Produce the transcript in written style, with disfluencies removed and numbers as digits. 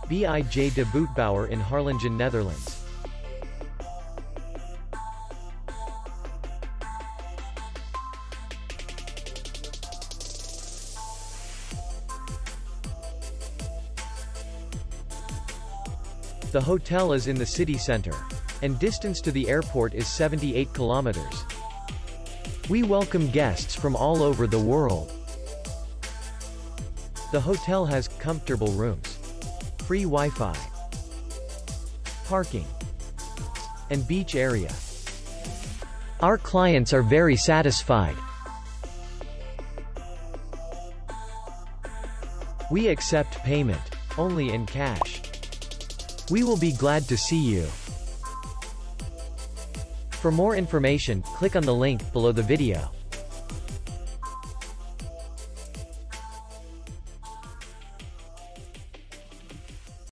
Bij de Bootbouwer in Harlingen, Netherlands. The hotel is in the city center, and distance to the airport is 78 kilometers. We welcome guests from all over the world. The hotel has comfortable rooms, free Wi-Fi, parking, and beach area. Our clients are very satisfied. We accept payment only in cash. We will be glad to see you. For more information, click on the link below the video.